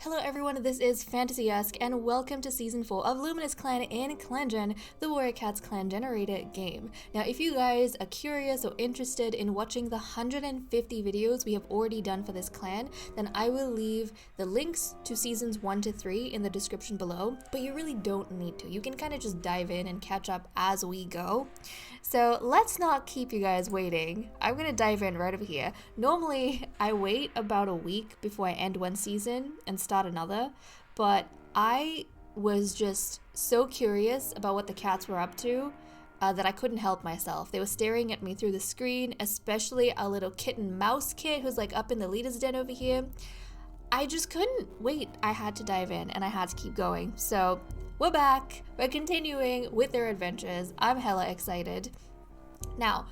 Hello everyone, this is Fantasy-esque, and welcome to Season 4 of Luminous Clan in ClanGen, the Warrior Cats clan generator game. Now, if you guys are curious or interested in watching the 150 videos we have already done for this clan, then I will leave the links to Seasons 1 to 3 in the description below, but you really don't need to. You can kind of just dive in and catch up as we go. So let's not keep you guys waiting. I'm going to dive in right over here. Normally, I wait about a week before I end one season and start another, but I was just so curious about what the cats were up to that I couldn't help myself. They were staring at me through the screen, especially our little kitten mouse kit who's like up in the leader's den over here. I just couldn't wait. I had to dive in and I had to keep going. So we're back. We're continuing with their adventures. I'm hella excited. Now,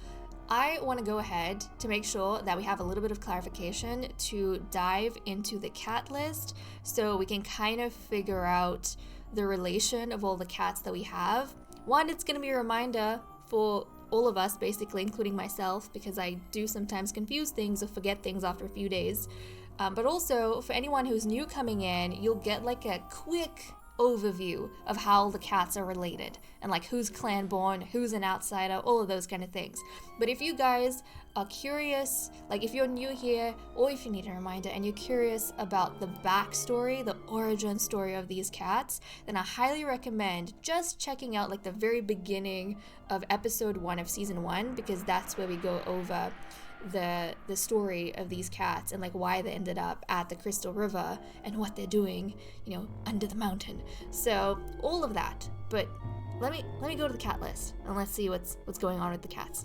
I want to go ahead to make sure that we have a little bit of clarification to dive into the cat list so we can kind of figure out the relation of all the cats that we have. One, it's going to be a reminder for all of us, basically, including myself, because I do sometimes confuse things or forget things after a few days. But also, for anyone who's new coming in, you'll get like a quick overview of how the cats are related and like who's clan born, who's an outsider, all of those kind of things. But if you guys are curious, like if you're new here or if you need a reminder and you're curious about the backstory, the origin story of these cats, then I highly recommend just checking out like the very beginning of episode 1 of season 1, because that's where we go over the story of these cats and like why they ended up at the Crystal River and what they're doing, you know, under the mountain. So all of that. But let me go to the cat list and let's see what's going on with the cats.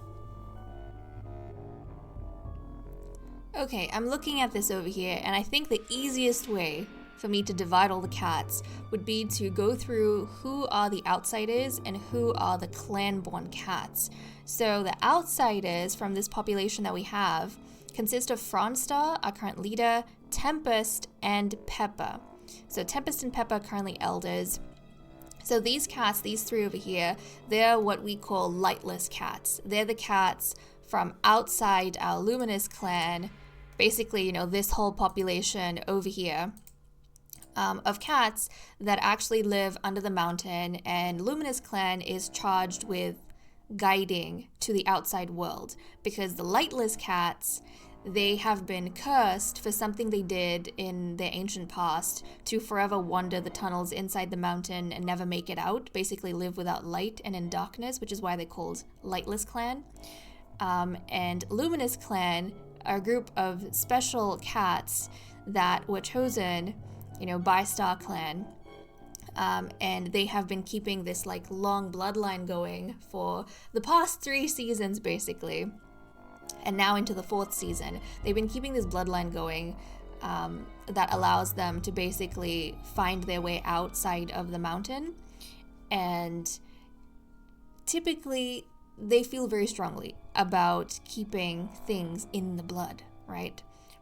Okay, I'm looking at this over here, and I think the easiest way for me to divide all the cats would be to go through who are the outsiders and who are the clan-born cats. So the outsiders from this population that we have consist of Fronstar, our current leader, Tempest, and Pepper. So Tempest and Pepper are currently elders. So these cats, these three over here, they're what we call lightless cats. They're the cats from outside our Luminous Clan, basically, you know, this whole population over here. Of cats that actually live under the mountain, and Luminous Clan is charged with guiding to the outside world, because the lightless cats, they have been cursed for something they did in their ancient past to forever wander the tunnels inside the mountain and never make it out, basically live without light and in darkness, which is why they're called Lightless Clan. And Luminous Clan are a group of special cats that were chosen, you know, by Star Clan, and they have been keeping this like long bloodline going for the past 3 seasons basically, and now into the 4th season. They've been keeping this bloodline going that allows them to basically find their way outside of the mountain, and typically they feel very strongly about keeping things in the blood, right?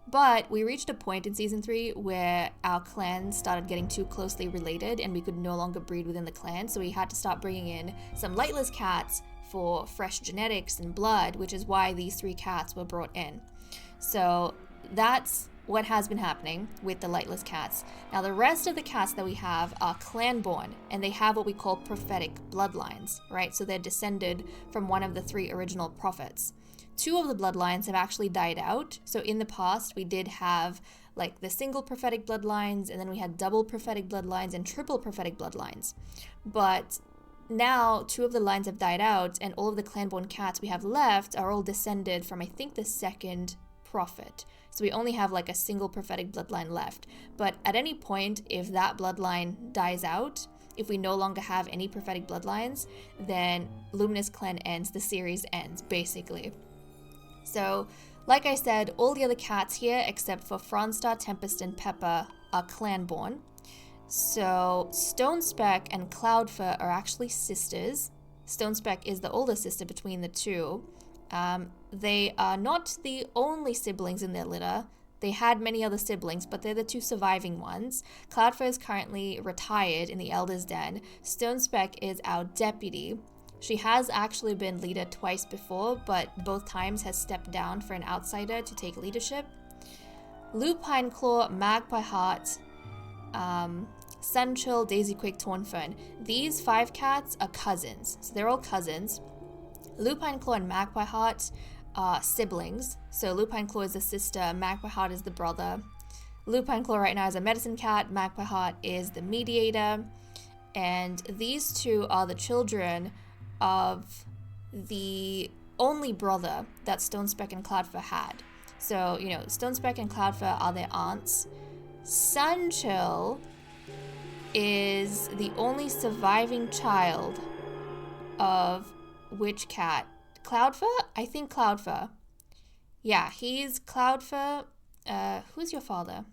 But we reached a point in season 3 where our clans started getting too closely related and we could no longer breed within the clan, so we had to start bringing in some lightless cats for fresh genetics and blood, which is why these 3 cats were brought in. So that's what has been happening with the lightless cats. Now the rest of the cats that we have are clan-born, and they have what we call prophetic bloodlines, right? So they're descended from one of the 3 original prophets. 2 of the bloodlines have actually died out. So in the past, we did have like the single prophetic bloodlines, and then we had double prophetic bloodlines and triple prophetic bloodlines. But now 2 of the lines have died out, and all of the clan-born cats we have left are all descended from, I think, the 2nd prophet. So we only have like a single prophetic bloodline left. But at any point, if that bloodline dies out, if we no longer have any prophetic bloodlines, then Luminous Clan ends, the series ends, basically. So, like I said, all the other cats here, except for Fronstar, Tempest, and Pepper, are clan-born. So, Stonespeck and Cloudfur are actually sisters. Stonespeck is the older sister between the 2. They are not the only siblings in their litter. They had many other siblings, but they're the 2 surviving ones. Cloudfur is currently retired in the Elder's Den. Stonespeck is our deputy. She has actually been leader twice before, but both times has stepped down for an outsider to take leadership. Lupine Claw, Magpie Heart, Sunchill, Daisyquake, Tornfern. These 5 cats are cousins. So they're all cousins. Lupine Claw and Magpie Heart are siblings. So Lupine Claw is the sister, Magpie Heart is the brother. Lupine Claw right now is a medicine cat, Magpie Heart is the mediator. And these two are the children of the only brother that Stonespeck and Cloudfur had. So, you know, Stonespeck and Cloudfur are their aunts. Sunchill is the only surviving child of which cat? Cloudfur? I think Cloudfur. Yeah, he's Cloudfur. Who's your father?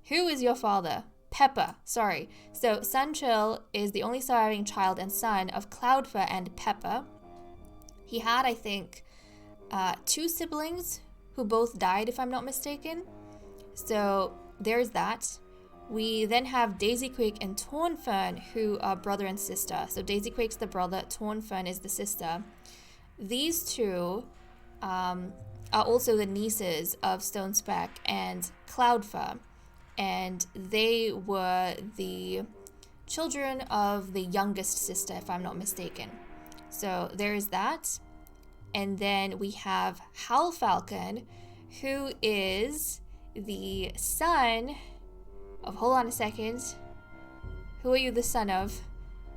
Who is your father? Pepper, sorry. So Sunchill is the only surviving child and son of Cloudfur and Pepper. He had, I think, 2 siblings who both died, if I'm not mistaken. So there's that. We then have Daisyquake and Tornfern, who are brother and sister. So Daisyquake's the brother, Tornfern is the sister. These two are also the nieces of Stonespeck and Cloudfur. And they were the children of the youngest sister, if I'm not mistaken. So there is that. And then we have Howl Falcon, who is the son of, hold on a second, who are you the son of?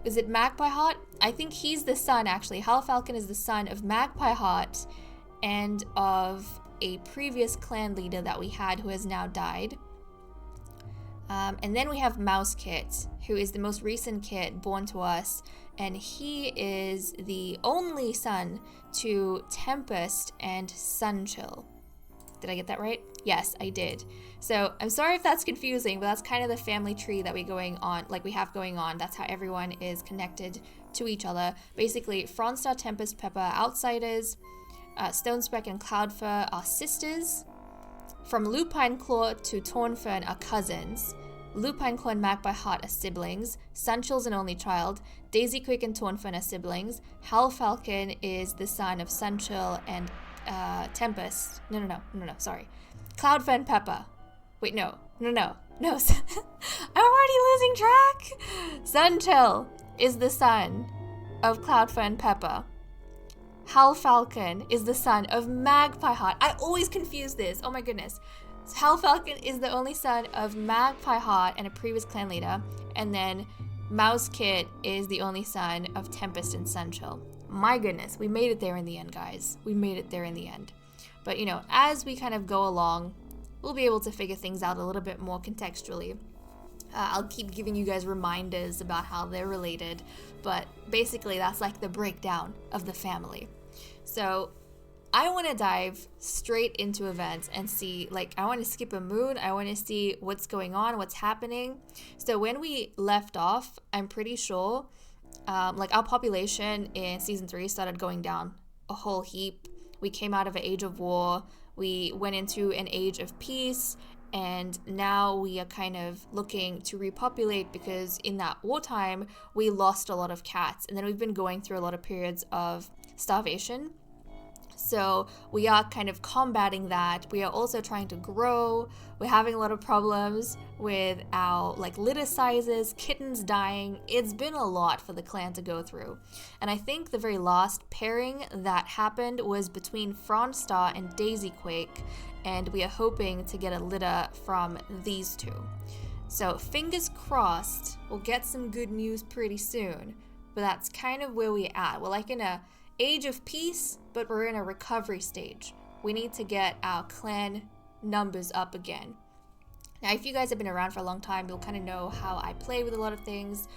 Is it Magpie Heart? I think he's the son, actually. Howl Falcon is the son of Magpie Heart and of a previous clan leader that we had who has now died. And then we have Mouse Kit, who is the most recent kit born to us, and he is the only son to Tempest and Sunchill. Did I get that right? Yes, I did. So I'm sorry if that's confusing, but that's kind of the family tree that we have going on. That's how everyone is connected to each other. Basically, Fronstar, Tempest, Pepper are outsiders. Stonespeck and Cloudfur are sisters. From Lupine Claw to Tornfern are cousins. Lupine Claw and Magpie Heart are siblings. Sunchill's an only child. Daisyquake and Tornfern are siblings. Howl Falcon is the son of Sunchill and Tempest. No, sorry. Cloudfur and Pepper. Wait, no. I'm already losing track. Sunchill is the son of Cloudfur and Pepper. Howl Falcon is the son of Magpie Heart. I always confuse this. Oh my goodness. Howl Falcon is the only son of Magpie Heart and a previous clan leader. And then Mouse Kit is the only son of Tempest and Sunchill. My goodness, we made it there in the end, guys. We made it there in the end. But, you know, as we kind of go along, we'll be able to figure things out a little bit more contextually. I'll keep giving you guys reminders about how they're related. But basically, that's like the breakdown of the family. So I want to dive straight into events and see, like, I want to skip a moon. I want to see what's going on, what's happening. So when we left off, I'm pretty sure, like, our population in Season 3 started going down a whole heap. We came out of an age of war. We went into an age of peace. And now we are kind of looking to repopulate because in that wartime, we lost a lot of cats. And then we've been going through a lot of periods of starvation. So we are kind of combating that. We are also trying to grow. We're having a lot of problems with our litter sizes, kittens dying. It's been a lot for the clan to go through. And I think the very last pairing that happened was between Fronstar and Daisyquake, and we are hoping to get a litter from these two. So fingers crossed, we'll get some good news pretty soon. But that's kind of where we're at. We're like in a age of peace, but we're in a recovery stage. We need to get our clan numbers up again. Now, if you guys have been around for a long time, you'll kind of know how I play with a lot of things.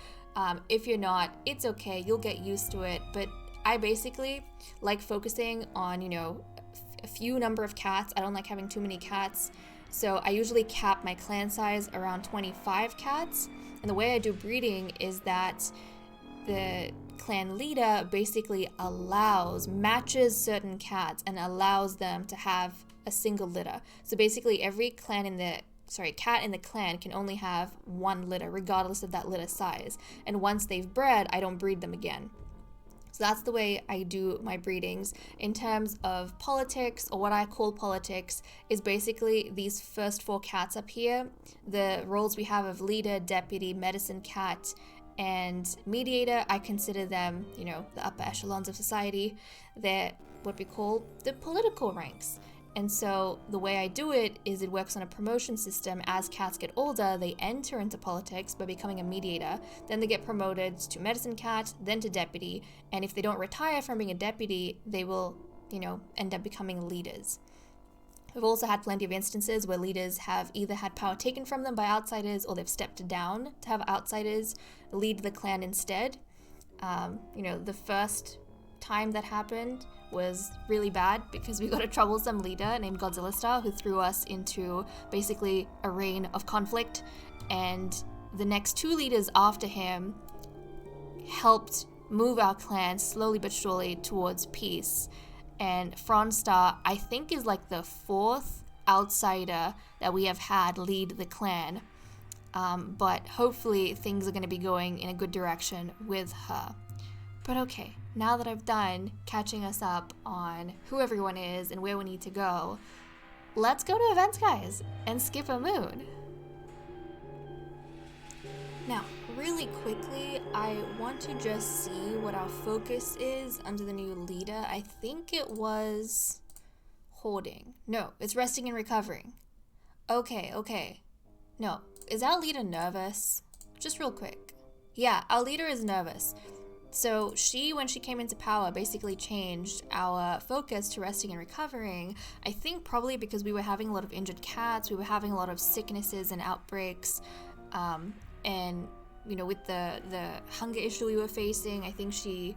If you're not, it's okay. You'll get used to it. But I basically like focusing on, a few number of cats. I don't like having too many cats. So I usually cap my clan size around 25 cats. And the way I do breeding is that the clan leader basically matches certain cats and allows them to have a single litter. So basically every cat in the clan can only have one litter regardless of that litter size. And once they've bred, I don't breed them again. So that's the way I do my breedings. In terms of politics, or what I call politics, is basically these first 4 cats up here. The roles we have of leader, deputy, medicine cat, and mediator, I consider them, you know, the upper echelons of society. They're what we call the political ranks. And so the way I do it is it works on a promotion system. As cats get older, they enter into politics by becoming a mediator. Then they get promoted to medicine cat, then to deputy. And if they don't retire from being a deputy, they will, you know, end up becoming leaders. We've also had plenty of instances where leaders have either had power taken from them by outsiders, or they've stepped down to have outsiders lead the clan instead. You know, the first time that happened was really bad because we got a troublesome leader named Godzilla Star who threw us into basically a reign of conflict, and the next 2 leaders after him helped move our clan slowly but surely towards peace. And Fronstar, I think, is like the 4th outsider that we have had lead the clan, but hopefully things are going to be going in a good direction with her. But okay, now that I've done catching us up on who everyone is and where we need to go, let's go to events, guys, and skip a moon. Now, really quickly, I want to just see what our focus is under the new leader. I think it was hoarding. No, it's resting and recovering. Okay. No, is our leader nervous? Just real quick. Yeah, our leader is nervous. So she, when she came into power, basically changed our focus to resting and recovering. I think probably because we were having a lot of injured cats, we were having a lot of sicknesses and outbreaks, and you know, with the hunger issue we were facing, I think she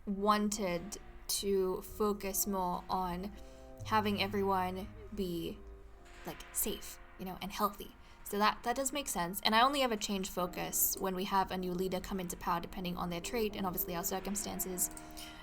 wanted to focus more on having everyone be like safe, you know, and healthy. So that does make sense. And I only ever change focus when we have a new leader come into power, depending on their trait and obviously our circumstances.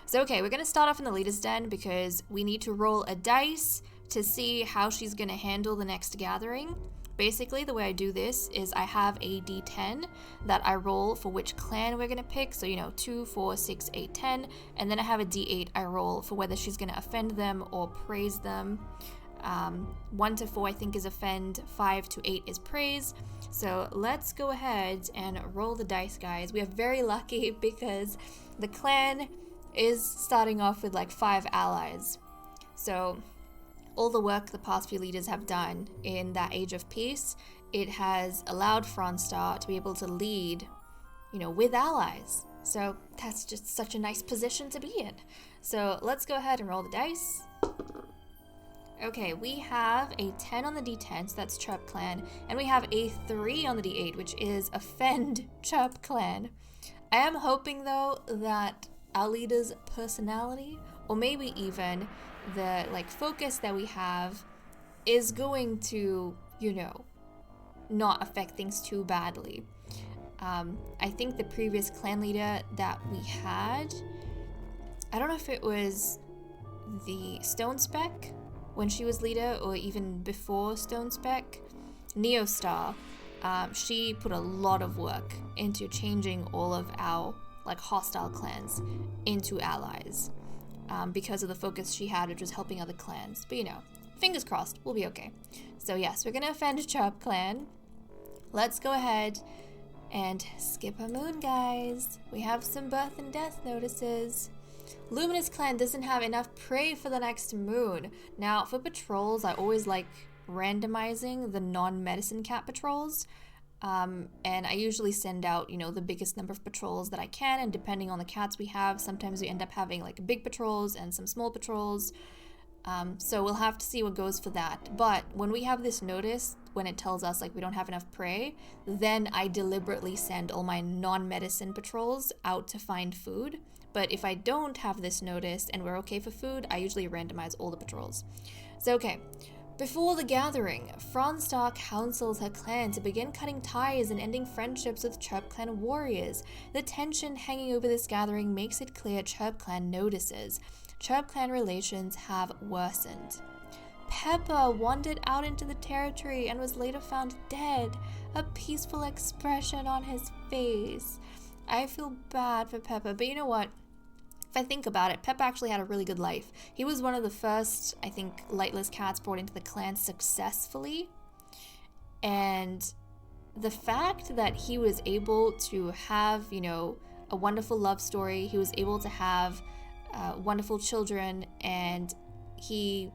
So okay, we're going to start off in the leader's den because we need to roll a dice to see how she's going to handle the next gathering. Basically, the way I do this is I have a d10 that I roll for which clan we're going to pick. So, you know, 2, 4, 6, 8, 10. And then I have a d8 I roll for whether she's going to offend them or praise them. 1 to 4 I think is offend, 5 to 8 is praise. So let's go ahead and roll the dice, guys. We are very lucky because the clan is starting off with like 5 allies. So all the work the past few leaders have done in that age of peace, it has allowed Fronstar to be able to lead, you know, with allies. So that's just such a nice position to be in. So let's go ahead and roll the dice. Okay, we have a 10 on the d10, so that's Chirp Clan, and we have a 3 on the d8, which is Offend Chirp Clan. I am hoping, though, that our leader's personality, or maybe even the, like, focus that we have is going to, you know, not affect things too badly. I think the previous clan leader that we had, I don't know if it was the Stone Speck, when she was leader, or even before Stone Speck, Neostar, she put a lot of work into changing all of our like hostile clans into allies because of the focus she had, which was helping other clans. But you know, fingers crossed, we'll be okay. So yes, we're gonna offend Chirp Clan. Let's go ahead and skip a moon, guys. We have some birth and death notices. Luminous Clan doesn't have enough prey for the next moon. Now, for patrols, I always like randomizing the non-medicine cat patrols. And I usually send out, you know, the biggest number of patrols that I can, and depending on the cats we have, sometimes we end up having like big patrols and some small patrols. So we'll have to see what goes for that. But when we have this notice, when it tells us like we don't have enough prey, then I deliberately send all my non-medicine patrols out to find food. But if I don't have this notice and we're okay for food, I usually randomize all the patrols. So okay, before the gathering, Fronstar counsels her clan to begin cutting ties and ending friendships with Chirp Clan warriors. The tension hanging over this gathering makes it clear Chirp Clan notices. Chirp Clan relations have worsened. Pepper wandered out into the territory and was later found dead, a peaceful expression on his face. I feel bad for Pepper, but you know what? if I think about it, Peppa actually had a really good life. He was one of the first, I think, lightless cats brought into the clan successfully. And the fact that he was able to have, you know, a wonderful love story, he was able to have wonderful children, and he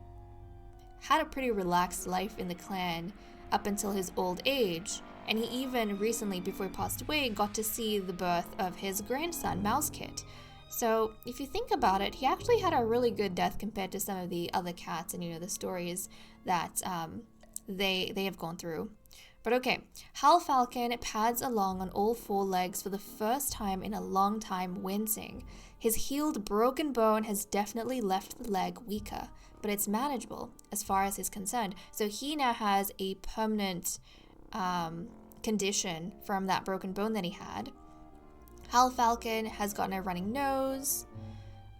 had a pretty relaxed life in the clan up until his old age. And he even recently, before he passed away, got to see the birth of his grandson, Mousekit. So if you think about it, he actually had a really good death compared to some of the other cats and, you know, the stories that they have gone through. But okay, Hal Falcon pads along on all four legs for the first time in a long time, wincing. His healed broken bone has definitely left the leg weaker, but it's manageable as far as he's concerned. So he now has a permanent condition from that broken bone that he had. Hal Falcon has gotten a running nose.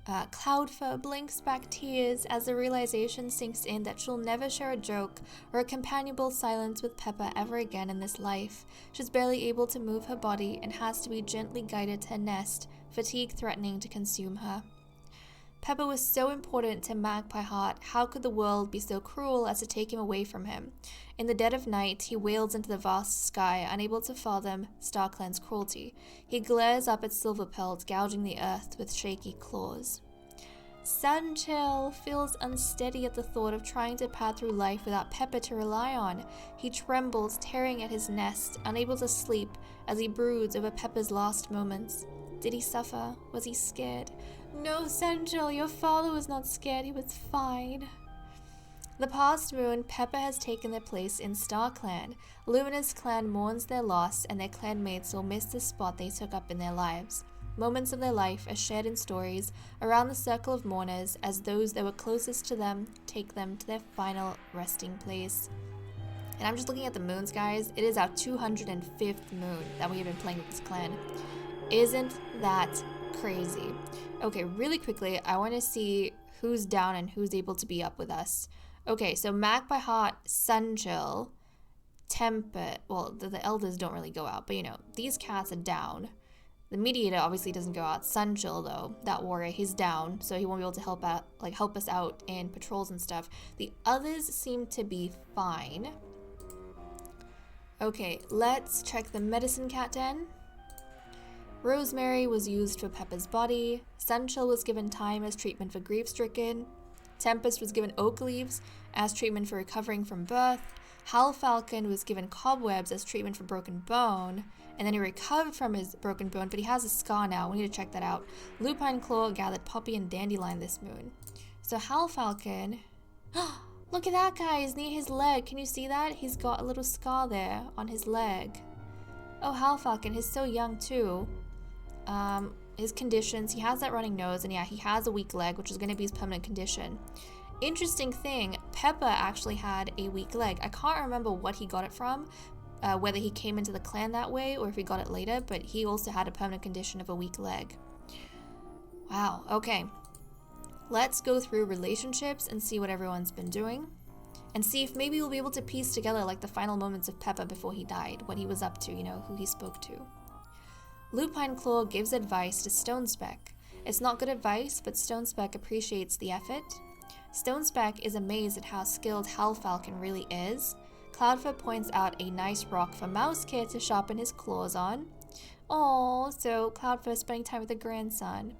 Cloudfur blinks back tears as the realization sinks in that she'll never share a joke or a companionable silence with Peppa ever again in this life. She's barely able to move her body and has to be gently guided to her nest, fatigue threatening to consume her. Peppa was so important to Magpie Heart. How could the world be so cruel as to take him away from him? In the dead of night, he wails into the vast sky, unable to fathom StarClan's cruelty. He glares up at Silverpelt, gouging the earth with shaky claws. Sunchill feels unsteady at the thought of trying to pad through life without Peppa to rely on. He trembles, tearing at his nest, unable to sleep as he broods over Peppa's last moments. Did he suffer? Was he scared? No, Sunchill, your father was not scared. He was fine. The past moon, Peppa has taken their place in StarClan. Luminous Clan mourns their loss, and their clanmates will miss the spot they took up in their lives. Moments of their life are shared in stories around the circle of mourners as those that were closest to them take them to their final resting place. And I'm just looking at the moons, guys. It is our 205th moon that we have been playing with this clan. Isn't that crazy? Okay, really quickly, I want to see who's down and who's able to be up with us. Okay, so Magpie Heart, Sunchill, Tempest, well, the elders don't really go out, but you know, these cats are down. The Mediator obviously doesn't go out. Sunchill, though, that warrior, he's down, so he won't be able to help us out in patrols and stuff. The others seem to be fine. Okay, let's check the medicine cat den. Rosemary was used for Peppa's body. Sunchill was given thyme as treatment for grief-stricken. Tempest was given oak leaves as treatment for recovering from birth. Hal Falcon was given cobwebs as treatment for broken bone, and then he recovered from his broken bone, but he has a scar now. We need to check that out. Lupine Claw gathered poppy and dandelion this moon. So Hal Falcon, look at that, guys, near his leg. Can you see that? He's got a little scar there on his leg. Oh, Hal Falcon, he's so young too. His conditions, he has that running nose, and yeah, he has a weak leg, which is going to be his permanent condition. Interesting thing, Peppa actually had a weak leg. I can't remember what he got it from, whether he came into the clan that way or if he got it later, but he also had a permanent condition of a weak leg. Wow, okay. Let's go through relationships and see what everyone's been doing, and see if maybe we'll be able to piece together like the final moments of Peppa before he died, what he was up to, you know, who he spoke to. Lupine Claw gives advice to Stonespeck. It's not good advice, but Stonespeck appreciates the effort. Stonespeck is amazed at how skilled Hal Falcon really is. Cloudfur points out a nice rock for Mousekit to sharpen his claws on. Aww, so Cloudfur spending time with a grandson.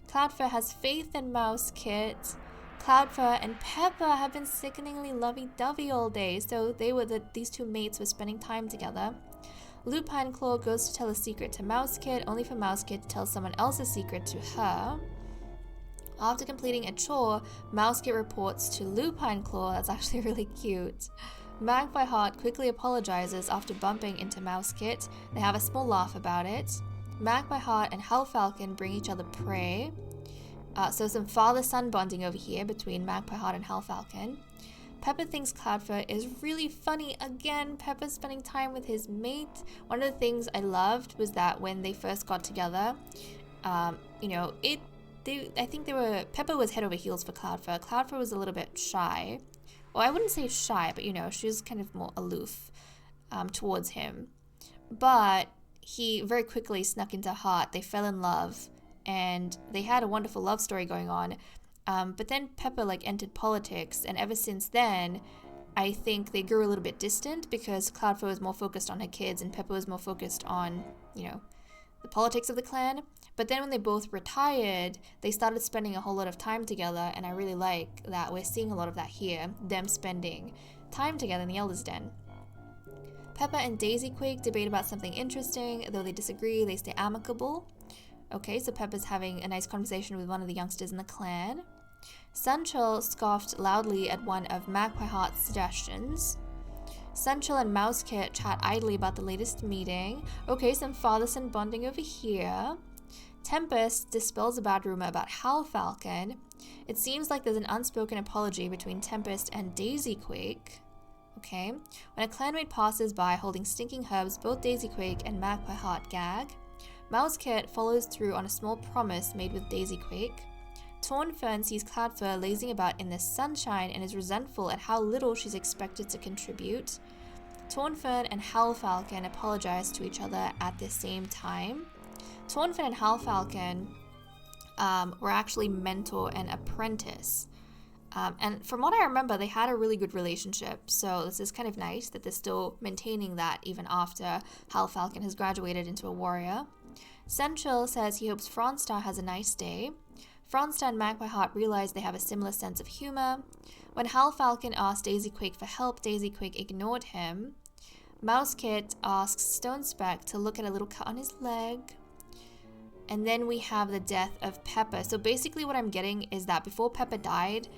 Cloudfur has faith in Mousekit. Cloudfur and Peppa have been sickeningly lovey-dovey all day, so these two mates were spending time together. Lupine Claw goes to tell a secret to Mousekit, only for Mousekit to tell someone else's secret to her. After completing a chore, Mousekit reports to Lupine Claw. That's actually really cute. Magpie Heart quickly apologizes after bumping into Mousekit. They have a small laugh about it. Magpie Heart and Hal Falcon bring each other prey. So some father-son bonding over here between Magpie Heart and Hal Falcon. Peppa thinks Cloudfur is really funny. Again, Peppa's spending time with his mate. One of the things I loved was that when they first got together, you know, I think Peppa was head over heels for Cloudfur. Cloudfur was a little bit shy. Well, I wouldn't say shy, but you know, she was kind of more aloof towards him. But he very quickly snuck into her heart. They fell in love, and they had a wonderful love story going on. But then Pepper like entered politics, and ever since then, I think they grew a little bit distant because Cloudfur was more focused on her kids and Pepper was more focused on, you know, the politics of the clan. But then when they both retired, they started spending a whole lot of time together, and I really like that we're seeing a lot of that here, them spending time together in the Elder's Den. Pepper and Daisy Quake debate about something interesting. Though they disagree, they stay amicable. Okay, so Pepper's having a nice conversation with one of the youngsters in the clan. Sunchill scoffed loudly at one of Magpie Heart's suggestions. Sunchill and Mousekit chat idly about the latest meeting. Okay, some father-son bonding over here. Tempest dispels a bad rumor about Hal Falcon. It seems like there's an unspoken apology between Tempest and Daisy Quake. Okay, when a clanmate passes by holding stinking herbs, both Daisy Quake and Magpie Heart gag. Mousekit follows through on a small promise made with Daisy Quake. Tornfern sees Cloudfur lazing about in the sunshine and is resentful at how little she's expected to contribute. Tornfern and Hal Falcon apologize to each other at the same time. Tornfern and Hal Falcon were actually mentor and apprentice. And from what I remember, they had a really good relationship. So this is kind of nice that they're still maintaining that even after Hal Falcon has graduated into a warrior. Sunchill says he hopes Fronstar has a nice day. Fronstar and Magpie Heart realize they have a similar sense of humor. When Hal Falcon asked Daisy Quake for help, Daisy Quake ignored him. Mousekit asks Stonespeck to look at a little cut on his leg. And then we have the death of Pepper. So basically what I'm getting is that before Pepper died,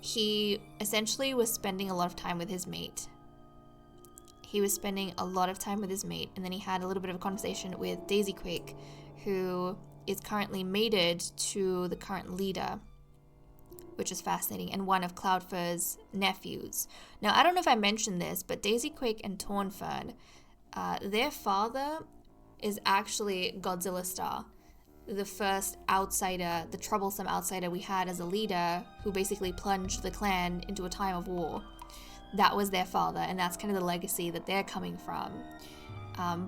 he essentially was spending a lot of time with his mate. He was spending a lot of time with his mate, and then he had a little bit of a conversation with Daisy Quake, who is currently mated to the current leader, which is fascinating, and one of Cloudfur's nephews. Now, I don't know if I mentioned this, but Daisy Quake and Tornfern, their father is actually Godzilla Star, the first outsider, the troublesome outsider we had as a leader who basically plunged the clan into a time of war. That was their father, and that's kind of the legacy that they're coming from.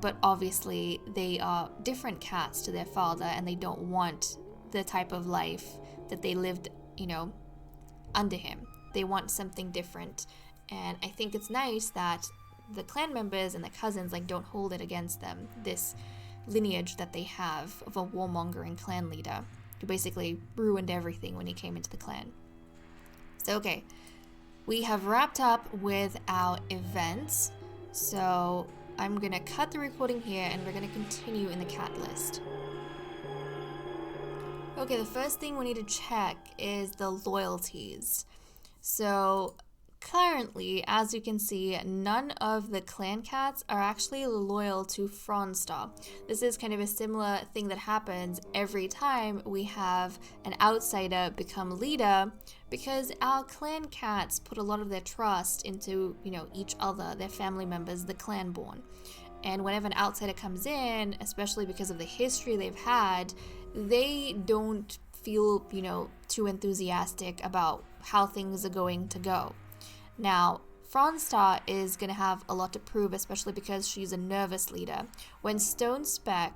But obviously, they are different cats to their father, and they don't want the type of life that they lived, you know, under him. They want something different, and I think it's nice that the clan members and the cousins like don't hold it against them, this lineage that they have of a warmongering clan leader who basically ruined everything when he came into the clan. So, okay, we have wrapped up with our events, so I'm going to cut the recording here and we're going to continue in the cat list. Okay, the first thing we need to check is the loyalties. So currently, as you can see, none of the clan cats are actually loyal to Fronstar. This is kind of a similar thing that happens every time we have an outsider become leader, because our clan cats put a lot of their trust into, you know, each other, their family members, the clanborn. And whenever an outsider comes in, especially because of the history they've had, they don't feel, you know, too enthusiastic about how things are going to go. Now, Fronstar is going to have a lot to prove, especially because she's a nervous leader. When Stonespeck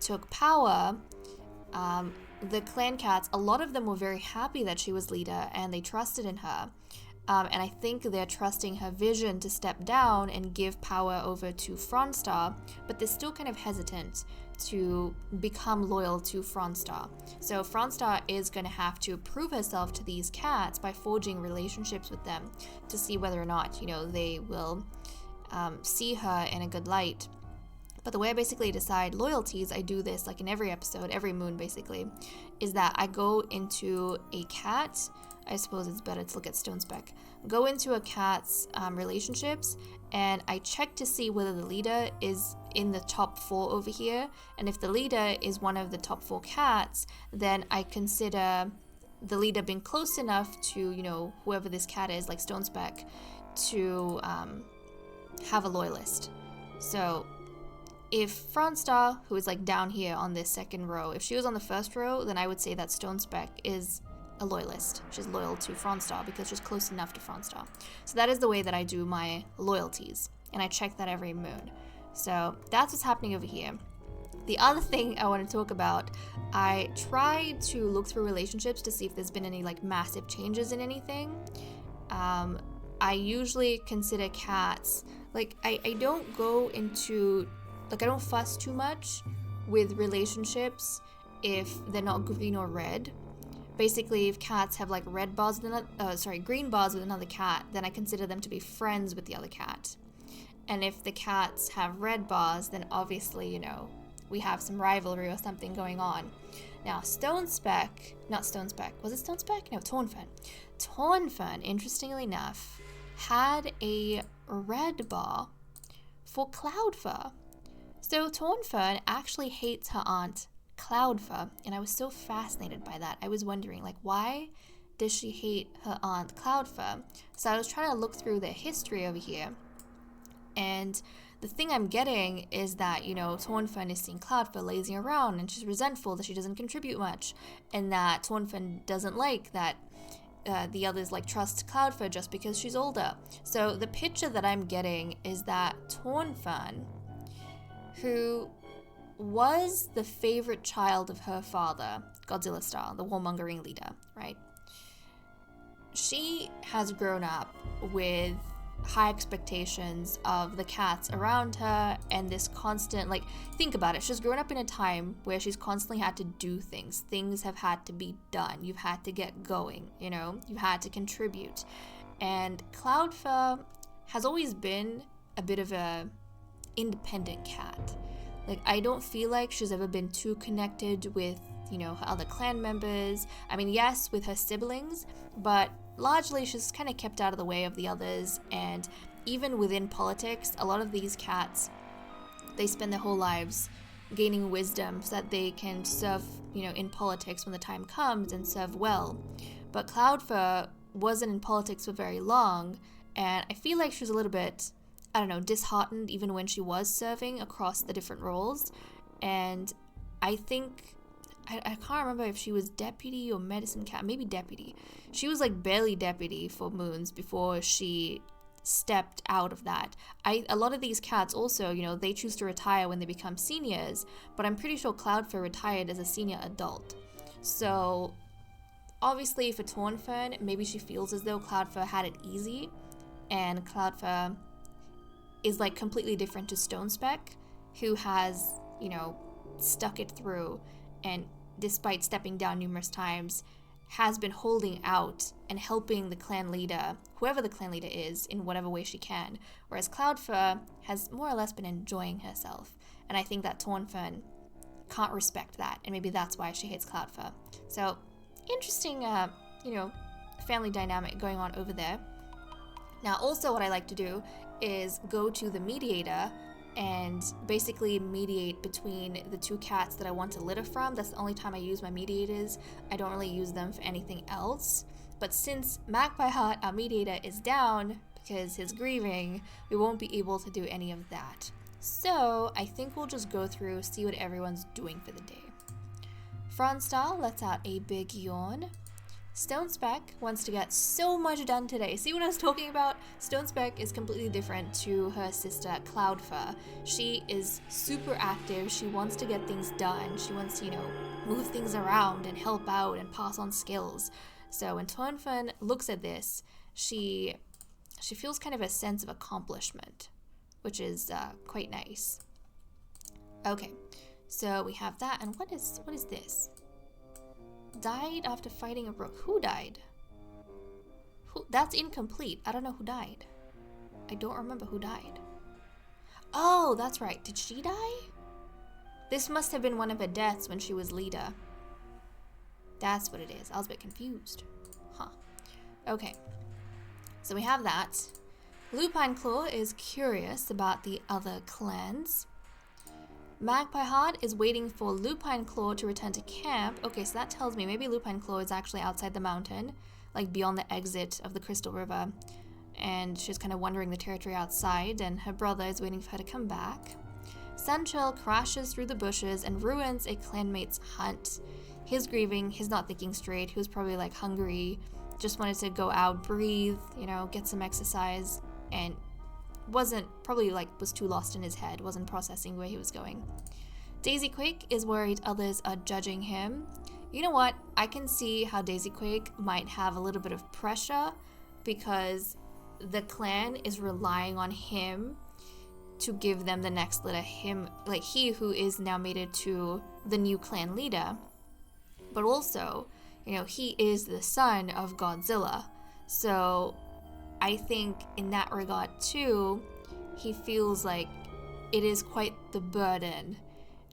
took power, the clan cats, a lot of them were very happy that she was leader and they trusted in her. And I think they're trusting her vision to step down and give power over to Fronstar, but they're still kind of hesitant to become loyal to Fronstar. So Fronstar is going to have to prove herself to these cats by forging relationships with them to see whether or not, you know, they will see her in a good light. But the way I basically decide loyalties, I do this like in every episode, every moon basically, is that I go into a cat, I suppose it's better to look at Stonespeck, go into a cat's relationships, and I check to see whether the leader is in the top 4 over here, and if the leader is one of the top 4 cats, then I consider the leader being close enough to, you know, whoever this cat is, like Stonespeck, to have a loyalist. So if Fronstar, who is like down here on this second row, if she was on the first row, then I would say that Stonespeck is a loyalist. She's loyal to Fronstar because she's close enough to Fronstar. So that is the way that I do my loyalties, and I check that every moon. So that's what's happening over here. The other thing I want to talk about, I tried to look through relationships to see if there's been any like massive changes in anything. I usually consider cats, like I don't go into, like I don't fuss too much with relationships if they're not green or red. Basically, if cats have like red bars with green bars with another cat, then I consider them to be friends with the other cat. And if the cats have red bars, then obviously, you know, we have some rivalry or something going on. Now, was it Stonespeck? No, Tornfern. Tornfern, interestingly enough, had a red bar for Cloudfur. So Tornfern actually hates her aunt Cloudfur, and I was so fascinated by that. I was wondering, like, why does she hate her aunt Cloudfur? So I was trying to look through the history over here, and the thing I'm getting is that, you know, Tornfern is seeing Cloudfur lazing around, and she's resentful that she doesn't contribute much, and that Tornfern doesn't like that the others like trust Cloudfur just because she's older. So the picture that I'm getting is that Tornfern, who was the favorite child of her father, Godzilla Star, the warmongering leader, right? She has grown up with high expectations of the cats around her and this constant, like, think about it, she's grown up in a time where she's constantly had to do things have had to be done, you've had to get going, you know, you've had to contribute. And Cloudfur has always been a bit of a independent cat. Like, I don't feel like she's ever been too connected with, you know, her other clan members. I mean, yes, with her siblings, but largely she's kind of kept out of the way of the others. And even within politics, a lot of these cats, they spend their whole lives gaining wisdom so that they can serve, you know, in politics when the time comes and serve well. But Cloudfur wasn't in politics for very long, and I feel like she was a little bit, I don't know, disheartened even when she was serving across the different roles. And I think, I can't remember if she was deputy or medicine cat, maybe deputy. She was like barely deputy for moons before she stepped out of that. A lot of these cats also, you know, they choose to retire when they become seniors, but I'm pretty sure Cloudfur retired as a senior adult. So obviously for Tornfern, maybe she feels as though Cloudfur had it easy, and Cloudfur is like completely different to Stonespeck, who has, you know, stuck it through and despite stepping down numerous times, has been holding out and helping the clan leader, whoever the clan leader is, in whatever way she can. Whereas Cloudfur has more or less been enjoying herself. And I think that Tornfern can't respect that, and maybe that's why she hates Cloudfur. So, interesting, you know, family dynamic going on over there. Now, also what I like to do is go to the mediator and basically mediate between the two cats that I want to litter from. That's the only time I use my mediators. I don't really use them for anything else. But since Magpie Heart, our mediator, is down because he's grieving, we won't be able to do any of that. So I think we'll just go through, see what everyone's doing for the day. Fronstar lets out a big yawn. Stonespeck wants to get so much done today. See what I was talking about? Stonespeck is completely different to her sister Cloudfur. She is super active. She wants to get things done. She wants to, you know, move things around and help out and pass on skills. So when Tornfern looks at this, she feels kind of a sense of accomplishment, which is quite nice. Okay, so we have that, and what is this? Died after fighting a rook. Who died? That's incomplete. I don't know who died. I don't remember who died. Oh, that's right. Did she die? This must have been one of her deaths when she was leader. That's what it is. I was a bit confused. Huh. Okay. So we have that. Lupine Claw is curious about the other clans. Magpie Heart is waiting for Lupine Claw to return to camp. Okay, so that tells me maybe Lupine Claw is actually outside the mountain, like beyond the exit of the Crystal River. And she's kind of wandering the territory outside, and her brother is waiting for her to come back. Sunchill crashes through the bushes and ruins a clanmate's hunt. He's grieving, he's not thinking straight, he was probably like hungry, just wanted to go out, breathe, you know, get some exercise, and was too lost in his head, wasn't processing where he was going. Daisy Quake is worried others are judging him. You know what? I can see how Daisy Quake might have a little bit of pressure because the clan is relying on him to give them the next leader. Him, like he who is now mated to the new clan leader. But also, you know, he is the son of Godzilla. So I think in that regard too, he feels like it is quite the burden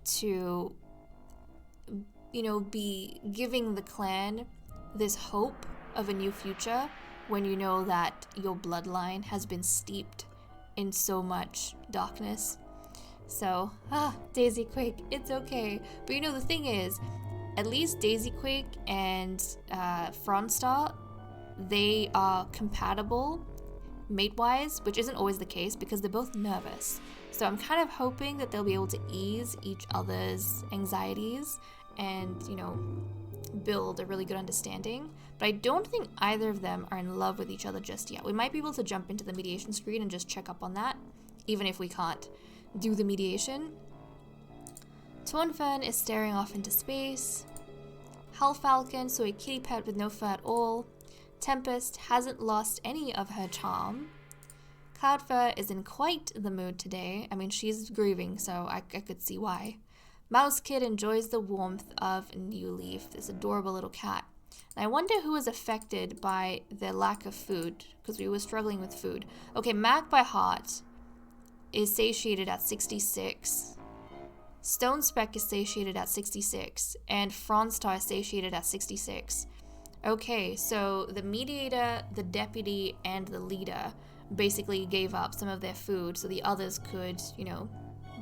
to, you know, be giving the clan this hope of a new future when you know that your bloodline has been steeped in so much darkness. So, Daisy Quake, it's okay. But you know, the thing is, at least Daisy Quake and Fronstar, they are compatible mate-wise, which isn't always the case because they're both nervous. So I'm kind of hoping that they'll be able to ease each other's anxieties and, you know, build a really good understanding. But I don't think either of them are in love with each other just yet. We might be able to jump into the mediation screen and just check up on that, even if we can't do the mediation. Tornfern is staring off into space. Hellfalcon, so a kitty pet with no fur at all. Tempest hasn't lost any of her charm. Cloudfur is in quite the mood today. I mean, she's grieving, so I could see why. Mouse Kid enjoys the warmth of New Leaf, this adorable little cat. And I wonder who was affected by the lack of food, because we were struggling with food. Okay, Mac by Heart is satiated at 66. Stone Speck is satiated at 66. And Fronstar is satiated at 66. Okay, so the mediator, the deputy, and the leader basically gave up some of their food so the others could, you know,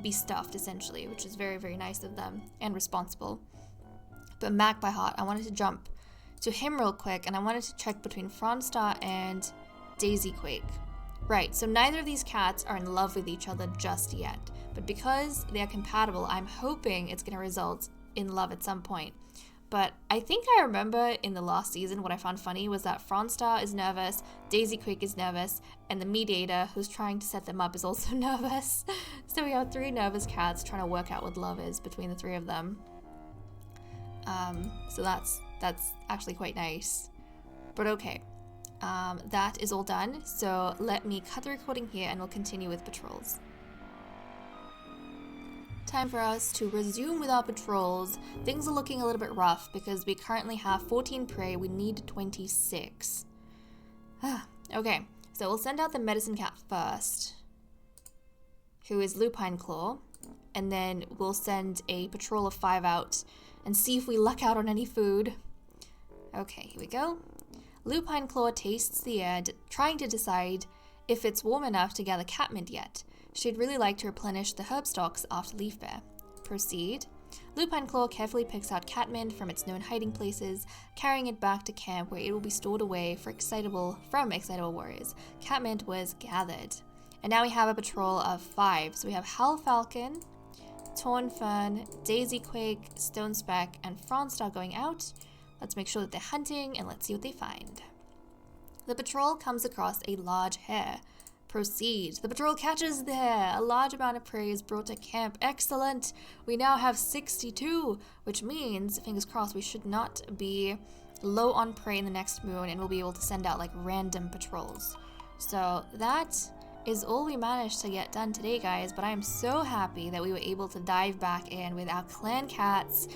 be stuffed essentially, which is very, very nice of them and responsible. But Mac by Heart, I wanted to jump to him real quick, and I wanted to check between Fronstar and Daisy Quake. Right, so neither of these cats are in love with each other just yet, but because they are compatible, I'm hoping it's going to result in love at some point. But I think I remember in the last season what I found funny was that Fronstar is nervous, Daisy Quake is nervous, and the mediator who's trying to set them up is also nervous. So we have 3 nervous cats trying to work out what love is between the 3 of them. So that's actually quite nice. But okay, that is all done. So let me cut the recording here and we'll continue with patrols. Time for us to resume with our patrols. Things are looking a little bit rough because we currently have 14 prey. We need 26. Okay, so we'll send out the medicine cat first, who is Lupine Claw, and then we'll send a patrol of 5 out and see if we luck out on any food. Okay, here we go. Lupine Claw tastes the air, trying to decide if it's warm enough to gather catmint yet. She'd really like to replenish the herb stocks after Leaf Bear. Proceed. Lupine Claw carefully picks out catmint from its known hiding places, carrying it back to camp where it will be stored away from excitable warriors. Catmint was gathered. And now we have a patrol of 5. So we have Hellfalcon, Tornfern, Daisy Quake, Stone Speck, and Fronstar going out. Let's make sure that they're hunting and let's see what they find. The patrol comes across a large hare. Proceed. The patrol catches the hare. A large amount of prey is brought to camp. Excellent. We now have 62, which means, fingers crossed, we should not be low on prey in the next moon and we'll be able to send out like random patrols. So that is all we managed to get done today, guys, but I am so happy that we were able to dive back in with our clan cats,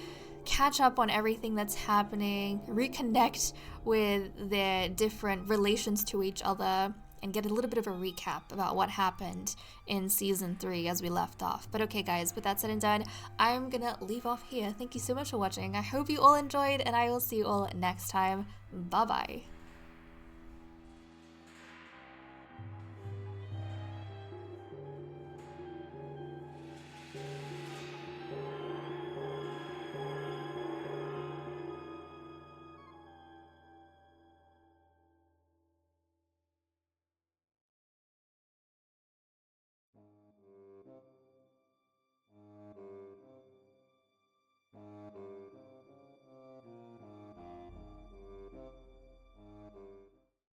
catch up on everything that's happening, reconnect with their different relations to each other, and get a little bit of a recap about what happened in Season 3 as we left off. But okay, guys, with that said and done, I'm gonna leave off here. Thank you so much for watching. I hope you all enjoyed, and I will see you all next time. Bye-bye.